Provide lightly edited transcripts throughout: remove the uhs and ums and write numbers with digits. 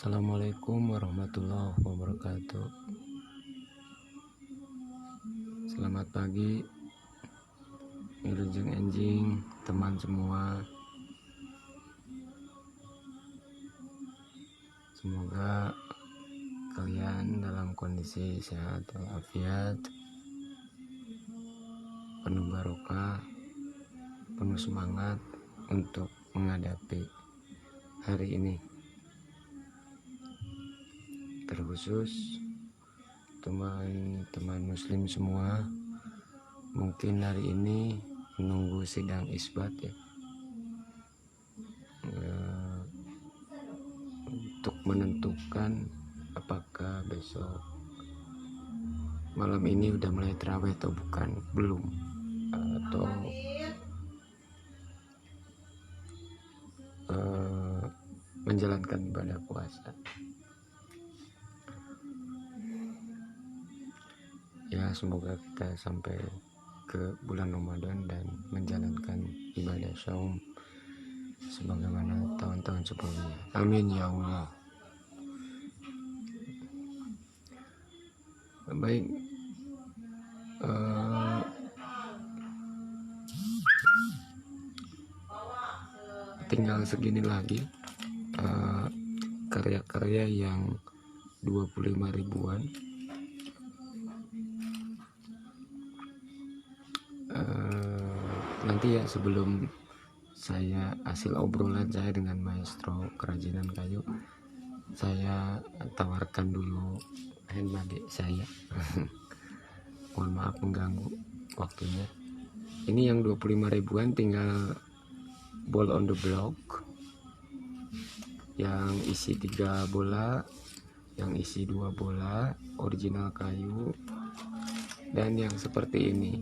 Assalamualaikum warahmatullahi wabarakatuh. Selamat pagi, wilujeng enjing, teman semua. Semoga kalian dalam kondisi sehat walafiat, penuh barokah, penuh semangat untuk menghadapi hari ini. Terkhusus teman-teman muslim semua, mungkin hari ini menunggu sidang isbat ya, untuk menentukan apakah besok malam ini udah mulai terawih atau bukan, belum, atau menjalankan ibadah puasa. Ya, semoga kita sampai ke bulan Ramadan dan menjalankan ibadah saum sebagaimana tahun-tahun sebelumnya. Amin ya Allah. Baik, tinggal segini lagi karya-karya yang 25 ribuan. Nanti ya, sebelum saya hasil obrolan saya dengan maestro kerajinan kayu, saya tawarkan dulu handmade saya. Mohon maaf mengganggu waktunya. Ini yang 25 ribuan tinggal ball on the block yang isi 3 bola, yang isi 2 bola, original kayu, dan yang seperti ini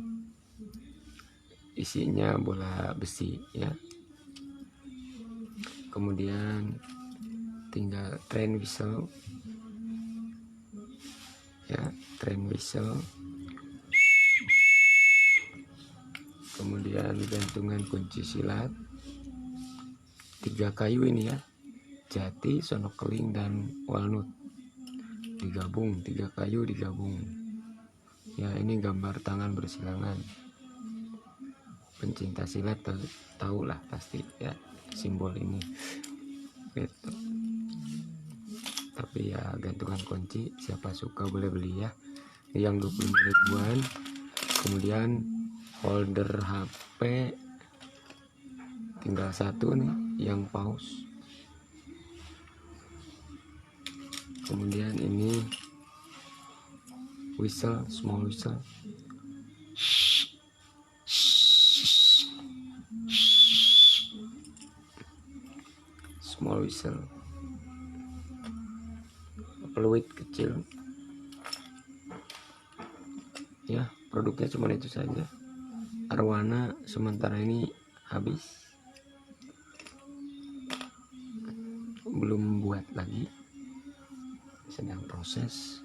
isinya bola besi ya. Kemudian tinggal train whistle ya, train whistle. Kemudian gantungan kunci silat 3 kayu ini ya, jati, sonok keling, dan walnut digabung, 3 kayu digabung ya. Ini gambar tangan bersilangan. Pencinta silat tahu lah pasti ya simbol ini gitu. Tapi ya, gantungan kunci siapa suka boleh beli ya. Ini yang 25 ribuan. Kemudian holder HP tinggal 1 nih, yang paus. Kemudian ini whistle, small whistle. Small whistle, peluit kecil ya. Produknya cuma itu saja. Arwana sementara ini habis, belum buat lagi, sedang proses.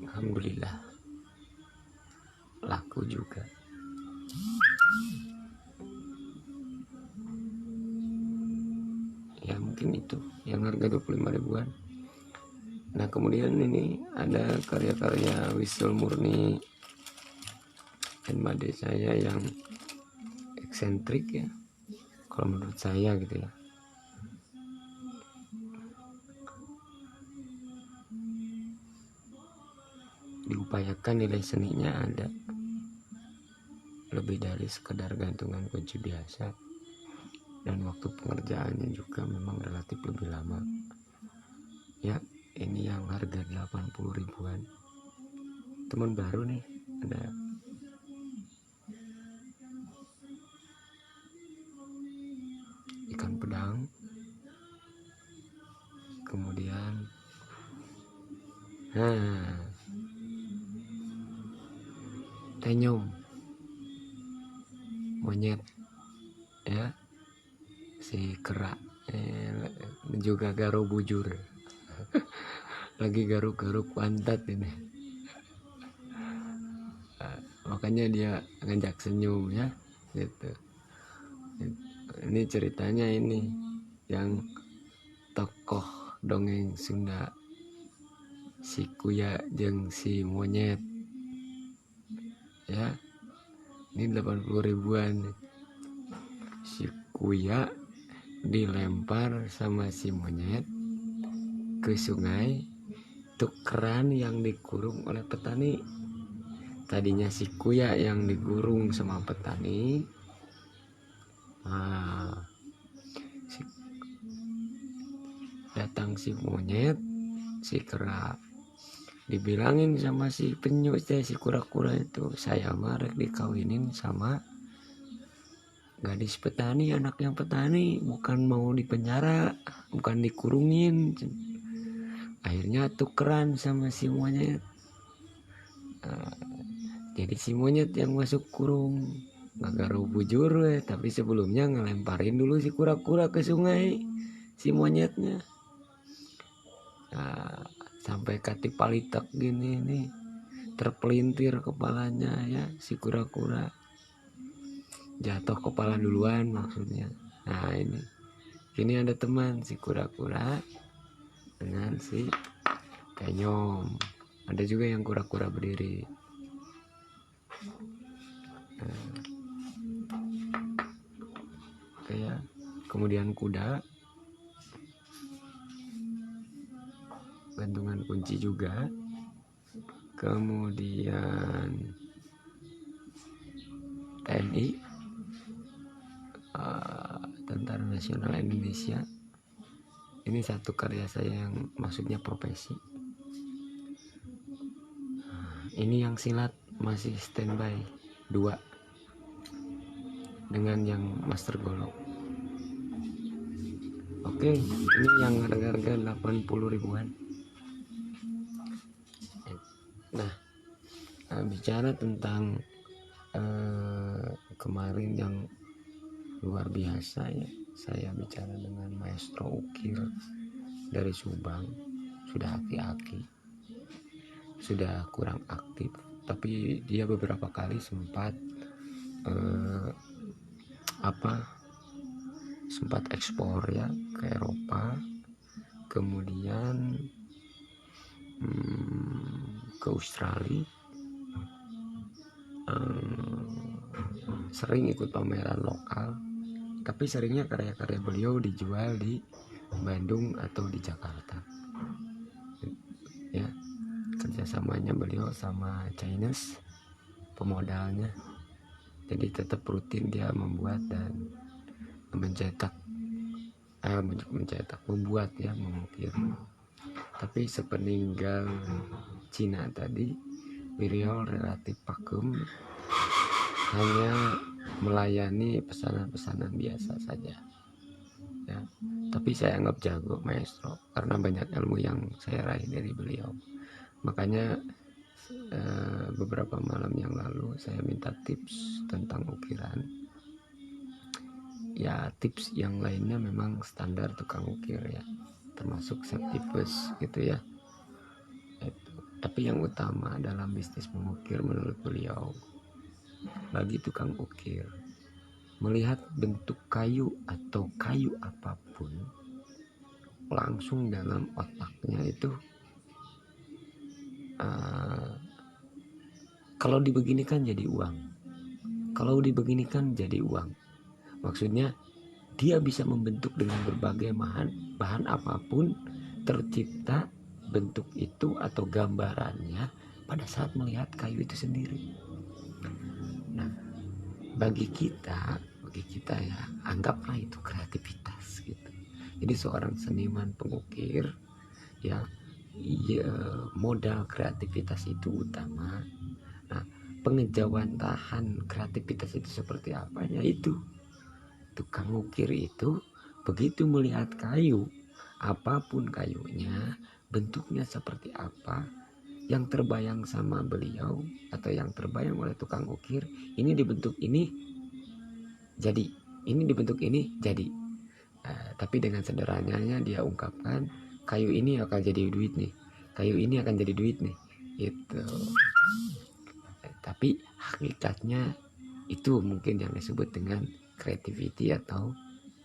Alhamdulillah laku juga. Ya, mungkin itu yang harga 25 ribuan. Nah, kemudian ini ada karya-karya whistle murni handmade saya yang eksentrik ya, kalau menurut saya gitu ya. Diupayakan nilai seninya ada, lebih dari sekedar gantungan kunci biasa, dan waktu pengerjaannya juga memang relatif lebih lama ya. Ini yang harga 80 ribuan. Teman baru nih, ada ikan pedang, kemudian tenyum, monyet ya, si kera, juga garo bujur. Lagi garuk-garuk pantat ini, makanya dia ngajak senyum ya gitu. Ini ceritanya, ini yang tokoh dongeng Sunda, si Kuya jeung si Monyet ya. Ini 80 ribuan. Si Kuya dilempar sama si Monyet ke sungai, tukeran yang dikurung oleh petani. Tadinya si Kuya yang digurung sama petani. Datang si Monyet, si Kera, dibilangin sama si penyu si kura-kura itu, saya mah rek dikawinin sama gadis petani, anak yang petani, bukan mau dipenjara, bukan dikurungin. Akhirnya tukeran sama si Monyet. Jadi si Monyet yang masuk kurung, ngagaru bujur tapi sebelumnya ngelemparin dulu si kura-kura ke sungai, si Monyetnya. Sampai kati palitak gini nih, terpelintir kepalanya ya si kura-kura, jatuh kepala duluan maksudnya. Nah ini ada teman si kura-kura dengan si Penyom, ada juga yang kura-kura berdiri. Kayak kemudian kuda, gantungan kunci juga, kemudian TNI, Tentara Nasional Indonesia. Ini satu karya saya yang maksudnya profesi. Ini yang silat masih standby 2 dengan yang master golok. Oke, ini yang harga 80 ribuan. Nah, bicara tentang kemarin yang luar biasa ya, saya bicara dengan maestro ukir dari Subang, sudah aki-aki, sudah kurang aktif, tapi dia beberapa kali sempat sempat ekspor ya ke Eropa, kemudian ke Australia, sering ikut pameran lokal, tapi seringnya karya-karya beliau dijual di Bandung atau di Jakarta ya. Kerjasamanya beliau sama Chinese pemodalnya, jadi tetap rutin dia membuat dan membuat ya, mengukir. Tapi sepeninggal Cina tadi, beliau relatif vakum, hanya melayani pesanan-pesanan biasa saja ya. Tapi saya anggap jago maestro karena banyak ilmu yang saya raih dari beliau. Makanya beberapa malam yang lalu saya minta tips tentang ukiran ya. Tips yang lainnya memang standar tukang ukir ya, termasuk septipus gitu ya. Tapi yang utama dalam bisnis mengukir menurut beliau, bagi tukang ukir, melihat bentuk kayu atau kayu apapun langsung dalam otaknya itu, kalau dibeginikan jadi uang, kalau dibeginikan jadi uang. Maksudnya dia bisa membentuk dengan berbagai bahan apapun, tercipta bentuk itu atau gambarannya pada saat melihat kayu itu sendiri. Nah, bagi kita ya, anggaplah itu kreativitas gitu. Jadi seorang seniman pengukir ya, modal kreativitas itu utama. Nah, pengejawantahan kreativitas itu seperti apanya, itu tukang ukir itu begitu melihat kayu, apapun kayunya, bentuknya seperti apa, yang terbayang sama beliau atau yang terbayang oleh tukang ukir, ini dibentuk ini jadi, ini dibentuk ini jadi. Tapi dengan sederhananya dia ungkapkan, kayu ini akan jadi duit nih, kayu ini akan jadi duit nih gitu. Tapi hakikatnya itu mungkin yang disebut dengan creativity atau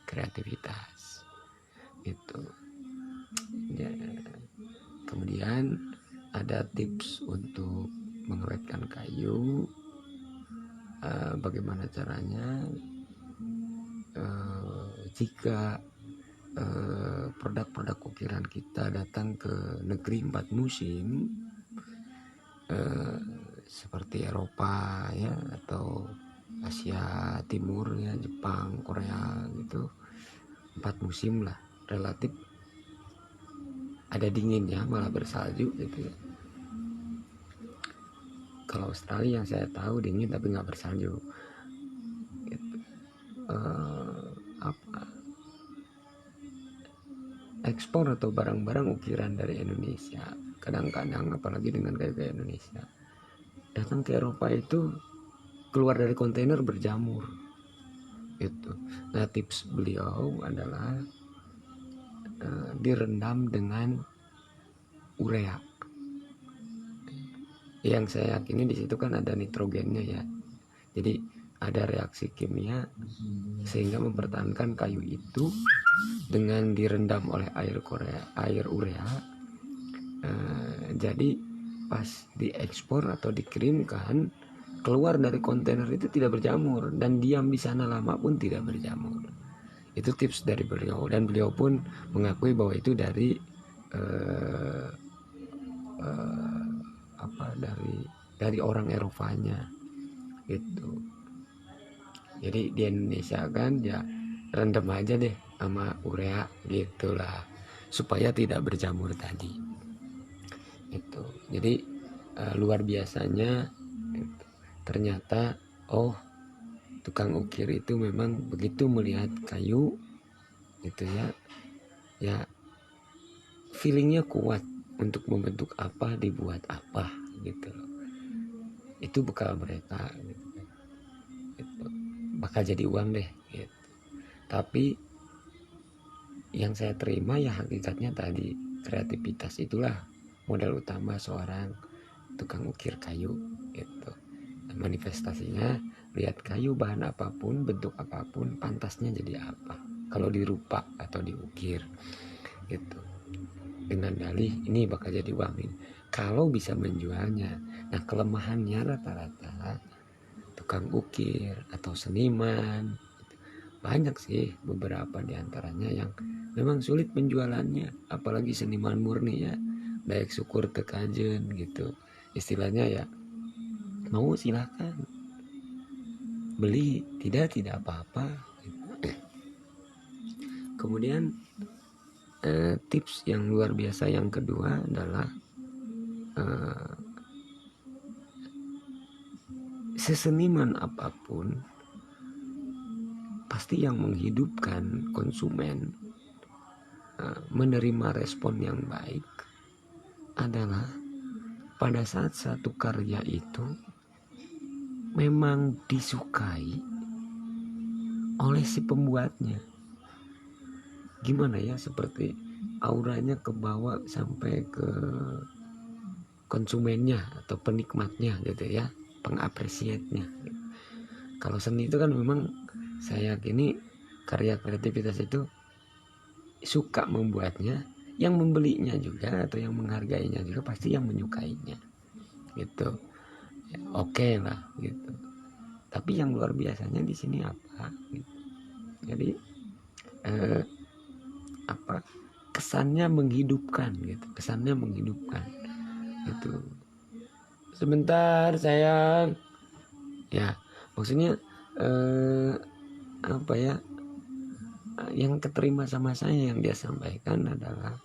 kreativitas itu. Ya, kemudian ada tips untuk mengawetkan kayu. Bagaimana caranya? Jika produk-produk ukiran kita datang ke negeri 4 musim, seperti Eropa ya, atau Asia Timur ya, Jepang, Korea gitu, 4 musim lah, relatif ada dinginnya, malah bersalju gitu ya. Kalau Australia yang saya tahu dingin tapi nggak bersalju gitu. Ekspor atau barang-barang ukiran dari Indonesia kadang-kadang, apalagi dengan gaya-gaya Indonesia, datang ke Eropa itu keluar dari kontainer berjamur gitu. Nah, tips beliau adalah direndam dengan urea. Yang saya yakini di situ kan ada nitrogennya ya, jadi ada reaksi kimia sehingga mempertahankan kayu itu dengan direndam oleh air urea. Jadi pas diekspor atau dikirimkan keluar dari kontainer itu tidak berjamur, dan diam di sana lama pun tidak berjamur. Itu tips dari beliau, dan beliau pun mengakui bahwa itu dari dari orang Eropanya gitu. Jadi di Indonesia kan ya rendam aja deh sama urea gitulah, supaya tidak berjamur tadi itu. Jadi luar biasanya gitu. Ternyata tukang ukir itu memang begitu melihat kayu gitu ya feelingnya kuat untuk membentuk apa, dibuat apa gitu loh. Itu bekal mereka gitu. Bakal jadi uang deh gitu. Tapi yang saya terima ya hakikatnya tadi, kreativitas itulah modal utama seorang tukang ukir kayu gitu. Manifestasinya lihat kayu bahan apapun, bentuk apapun, pantasnya jadi apa kalau dirupa atau diukir gitu, dengan dalih ini bakal jadi uang ini kalau bisa menjualnya. Nah, kelemahannya rata-rata tukang ukir atau seniman banyak sih, beberapa diantaranya yang memang sulit penjualannya, apalagi seniman murni ya, dayak syukur tekajen gitu istilahnya ya. Mau silakan beli, tidak apa-apa gitu. Kemudian tips yang luar biasa yang kedua adalah seseniman apapun pasti yang menghidupkan konsumen menerima respon yang baik adalah pada saat satu karya itu memang disukai oleh si pembuatnya. Gimana ya, seperti auranya kebawa sampai ke konsumennya atau penikmatnya gitu ya, pengapresiatnya. Kalau seni itu kan memang saya yakini karya kreativitas itu suka membuatnya, yang membelinya juga atau yang menghargainya juga pasti yang menyukainya gitu. Oke lah gitu. Tapi yang luar biasanya di sini apa gitu. Jadi kesannya menghidupkan gitu, kesannya menghidupkan gitu. Sebentar sayang ya, maksudnya yang keterima sama saya yang dia sampaikan adalah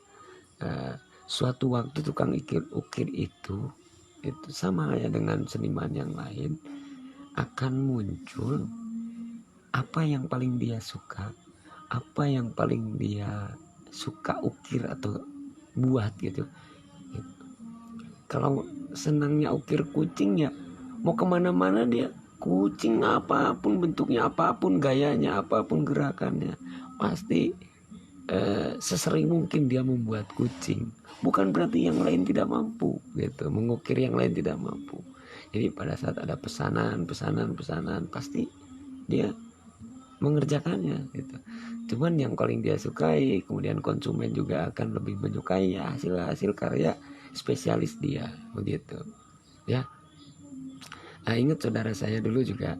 suatu waktu tukang ukir itu sama ya dengan seniman yang lain akan muncul apa yang paling dia suka, apa yang paling dia suka ukir atau buat gitu. Kalau senangnya ukir kucing ya mau kemana-mana dia kucing, apapun bentuknya, apapun gayanya, apapun gerakannya, pasti sesering mungkin dia membuat kucing. Bukan berarti yang lain tidak mampu gitu, mengukir yang lain tidak mampu. Jadi pada saat ada pesanan pasti dia mengerjakannya gitu. Cuman yang paling dia sukai, kemudian konsumen juga akan lebih menyukai ya hasil karya spesialis dia begitu ya. Nah, ingat saudara saya dulu juga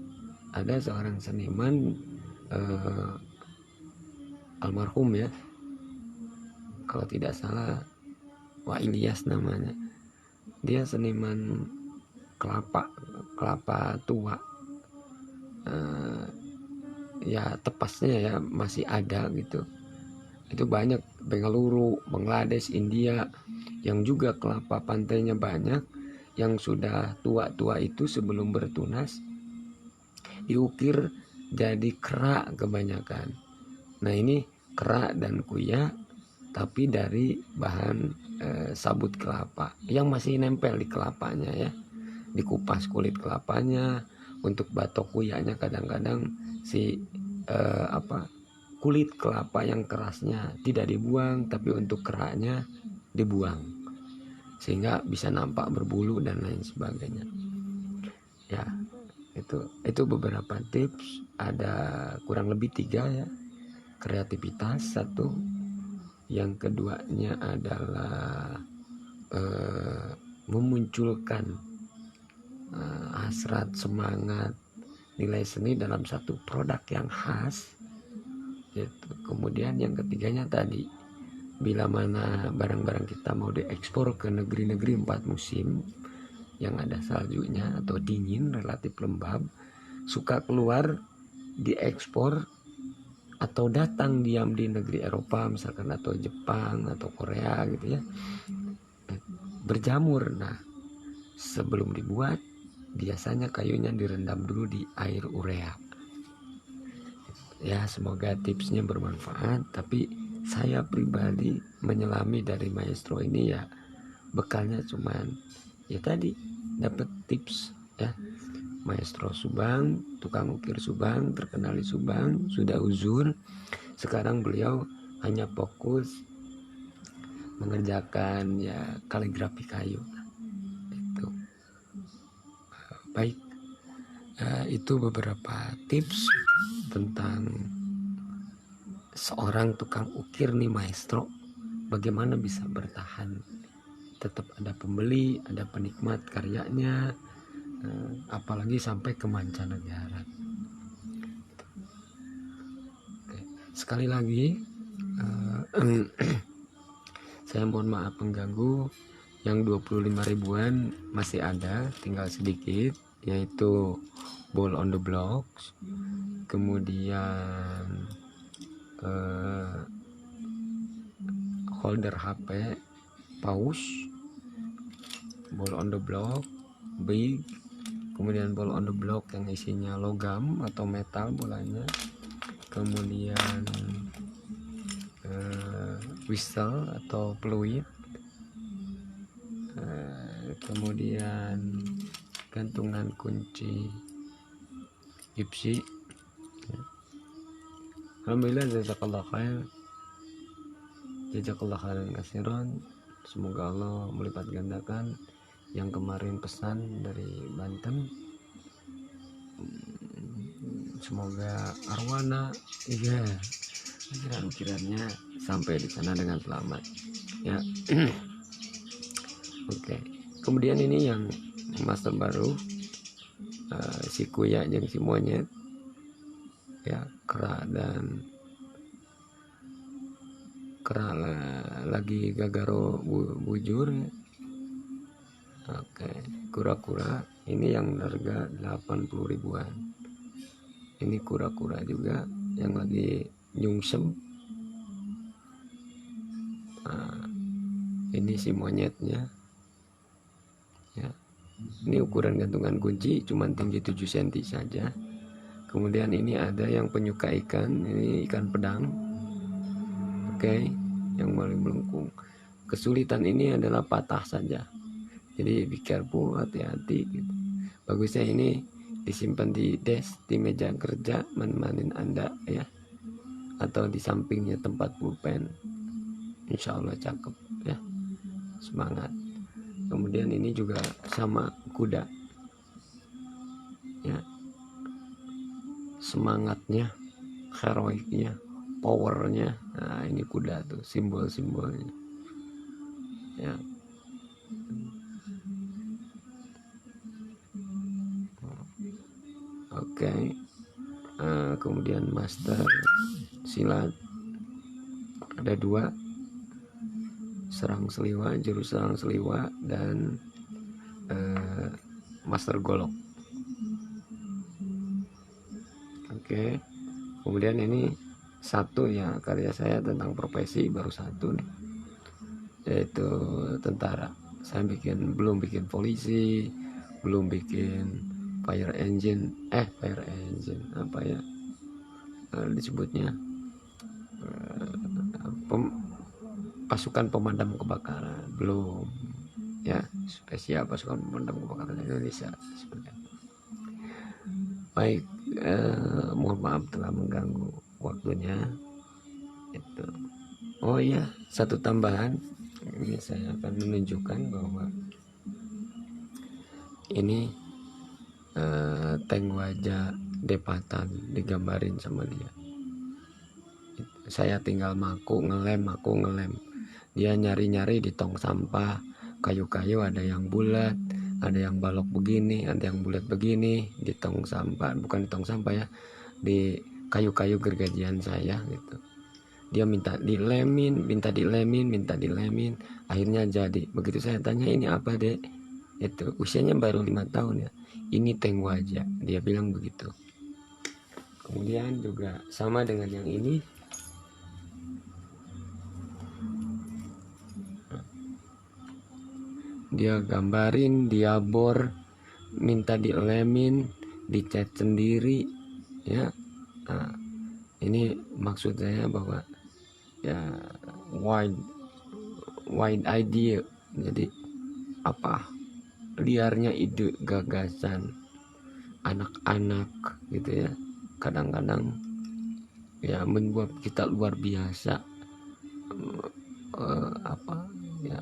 ada seorang seniman almarhum ya, kalau tidak salah Wah Ilyas namanya. Dia seniman kelapa tua. Ya tepasnya ya masih ada gitu. Itu banyak Bengaluru, Bangladesh, India yang juga kelapa pantainya banyak, yang sudah tua-tua itu sebelum bertunas diukir jadi kerak kebanyakan. Nah ini kerak dan kuya tapi dari bahan sabut kelapa yang masih nempel di kelapanya ya. Dikupas kulit kelapanya, untuk batok kuyanya kadang-kadang si kulit kelapa yang kerasnya tidak dibuang, tapi untuk keraknya dibuang sehingga bisa nampak berbulu dan lain sebagainya ya. Itu beberapa tips, ada kurang lebih 3 ya. Kreativitas 1, yang keduanya adalah memunculkan hasrat, semangat, nilai seni dalam satu produk yang khas gitu. Kemudian yang ketiganya tadi, bila mana barang-barang kita mau diekspor ke negeri-negeri 4 musim yang ada saljunya atau dingin, relatif lembab, suka keluar diekspor atau datang diam di negeri Eropa misalkan, atau Jepang atau Korea gitu ya, berjamur. Nah sebelum dibuat biasanya kayunya direndam dulu di air urea ya. Semoga tipsnya bermanfaat. Tapi saya pribadi menyelami dari maestro ini ya, bekalnya cuman ya tadi, dapat tips ya. Maestro Subang, tukang ukir Subang, terkenal di Subang, sudah uzur. Sekarang beliau hanya fokus mengerjakan ya kaligrafi kayu. Itu baik. Itu beberapa tips tentang seorang tukang ukir nih maestro, bagaimana bisa bertahan, tetap ada pembeli, ada penikmat karyanya, apalagi sampai ke mancanegara. Oke. Sekali lagi saya mohon maaf mengganggu. Yang 25 ribuan masih ada, tinggal sedikit, yaitu Ball on the Blocks, kemudian holder HP paus, Ball on the Block big, kemudian Ball on the Block yang isinya logam atau metal bolanya, kemudian whistle atau peluit, kemudian gantungan kunci gipsi. Alhamdulillah, jazakallah khair, jazakallah khairan katsiran. Semoga Allah melipat gandakan yang kemarin pesan dari Banten. Semoga arwana iya ukiran-ukirannya sampai di sana dengan selamat ya. Oke. Kemudian ini yang master baru, si kuya jeung si monyet ya, kerak lagi gagaro bujur. Oke. Kura-kura ini yang harga 80 ribuan. Ini kura-kura juga yang lagi nyungsem. Nah, ini si monyetnya ya. Ini ukuran gantungan kunci cuman tinggi 7 cm saja. Kemudian ini ada yang penyuka ikan, ini ikan pedang. Oke, yang paling melengkung. Kesulitan ini adalah patah saja. Jadi be careful, hati-hati gitu. Bagusnya ini disimpan di desk, di meja kerja, manin Anda ya. Atau di sampingnya tempat pulpen. Insya Allah cakep ya. Semangat. Kemudian ini juga sama kuda ya, semangatnya heroiknya, powernya. Nah ini kuda tuh simbol-simbolnya ya. Oke. Kemudian master silat ada 2, serang seliwa, jurus serang seliwa, dan master golok. Oke. Kemudian ini satu ya, karya saya tentang profesi, baru satu nih, yaitu tentara. Saya belum bikin polisi, belum bikin fire engine apa ya disebutnya, pasukan pemadam kebakaran belum ya, spesial pasukan pemadam kebakaran Indonesia seperti itu. Baik, mohon maaf telah mengganggu waktunya itu. Oh iya, satu tambahan, ini saya akan menunjukkan bahwa ini tank wajah Depatan digambarin sama dia. Saya tinggal maku ngelem, dia nyari-nyari di tong sampah, kayu-kayu ada yang bulat, ada yang balok begini, ada yang bulat begini di tong sampah, bukan di tong sampah ya, di kayu-kayu gergajian saya gitu. Dia minta dilemin, akhirnya jadi. Begitu saya tanya, ini apa dek? Itu usianya baru 5 tahun ya. Ini tank wajah, dia bilang begitu. Kemudian juga sama dengan yang ini, dia gambarin, dia bor, minta dilemin, dicat sendiri ya. Nah, ini maksud saya bahwa ya wide idea, jadi apa liarnya ide gagasan anak-anak gitu ya, kadang-kadang ya membuat kita luar biasa. Apa ya,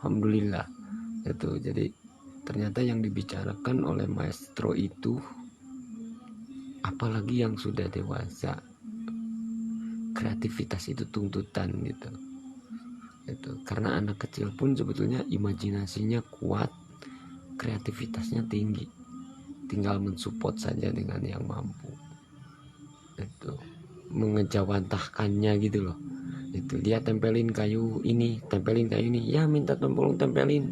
alhamdulillah itu. Jadi ternyata yang dibicarakan oleh maestro itu, apalagi yang sudah dewasa, kreativitas itu tuntutan gitu. Itu karena anak kecil pun sebetulnya imajinasinya kuat, kreativitasnya tinggi, tinggal mensupport saja dengan yang mampu itu, mengejawantahkannya gitu loh. Itu dia tempelin kayu ini, ya minta tempelin,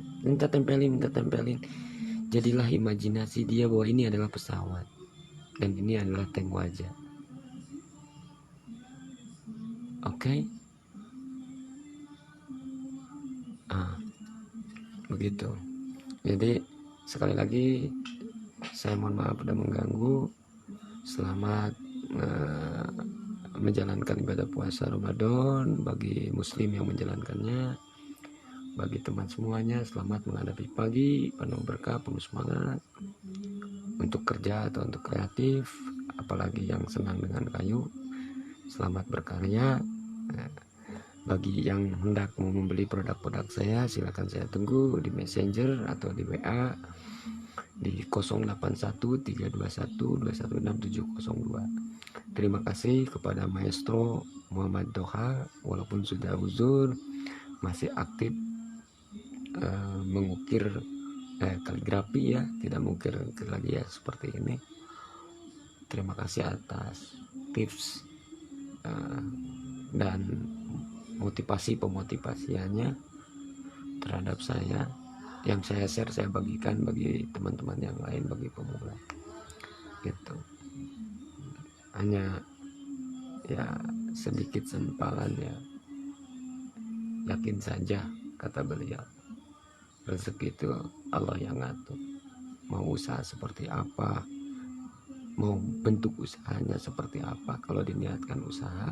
jadilah imajinasi dia bahwa ini adalah pesawat dan ini adalah tank wajah. Oke. Begitu. Jadi sekali lagi saya mohon maaf sudah mengganggu. Selamat menjalankan ibadah puasa Ramadan bagi muslim yang menjalankannya. Bagi teman semuanya, selamat menghadapi pagi penuh berkah, penuh semangat untuk kerja atau untuk kreatif, apalagi yang senang dengan kayu, selamat berkarya. Bagi yang hendak mau membeli produk-produk saya, silakan saya tunggu di Messenger atau di WA di 081321216702. Terima kasih kepada Maestro Muhammad Doha, walaupun sudah uzur masih aktif mengukir kaligrafi ya, tidak mengukir lagi ya seperti ini. Terima kasih atas tips dan pemotivasiannya terhadap saya, yang saya share, saya bagikan bagi teman-teman yang lain, bagi pemula gitu. Hanya ya sedikit sempalan ya, yakin saja kata beliau, rezeki itu Allah yang ngatur. Mau usaha seperti apa, mau bentuk usahanya seperti apa, kalau diniatkan usaha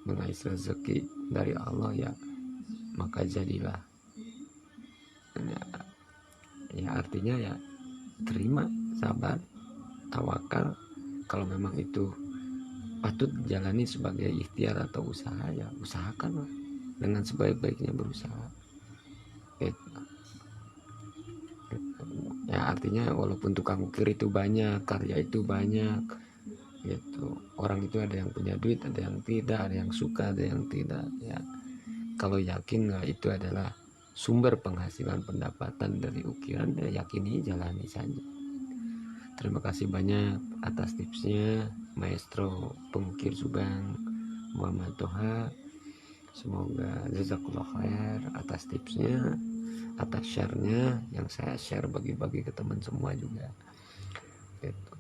mengais rezeki dari Allah ya, maka jadilah ya artinya ya terima, sabar, tawakal. Kalau memang itu patut jalani sebagai ikhtiar atau usaha, ya usahakanlah dengan sebaik-baiknya berusaha gitu. Ya artinya walaupun tukang ukir itu banyak, karya itu banyak, gitu. Orang itu ada yang punya duit, ada yang tidak, ada yang suka, ada yang tidak ya. Kalau yakin itu adalah sumber penghasilan pendapatan dari ukiran, ya yakini, jalani saja. Terima kasih banyak atas tipsnya Maestro pengukir Subang Muhammad Toha. Semoga jazakallah khair atas tipsnya, atas share-nya yang saya share, bagi-bagi ke teman semua juga gitu.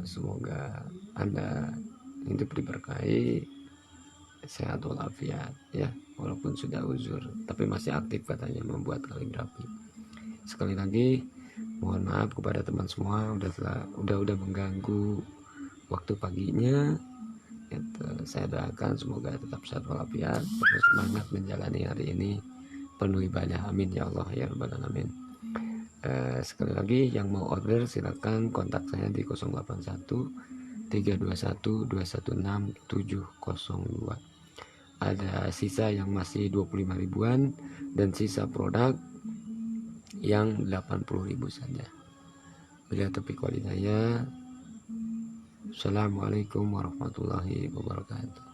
Semoga Anda hidup diberkahi, sehat walafiat ya, walaupun sudah uzur tapi masih aktif katanya membuat kaligrafi. Sekali lagi mohon maaf kepada teman semua udah mengganggu waktu paginya gitu. Saya doakan semoga tetap sehat walafiat, terus semangat menjalani hari ini penuh ibadah, amin ya Allah ya rabbal alamin. Sekali lagi yang mau order silakan kontak saya di 081 321 216 702. Ada sisa yang masih 25 ribuan dan sisa produk yang 80 ribu saja. Bila taufiq wal hidayah. Assalamualaikum warahmatullahi wabarakatuh.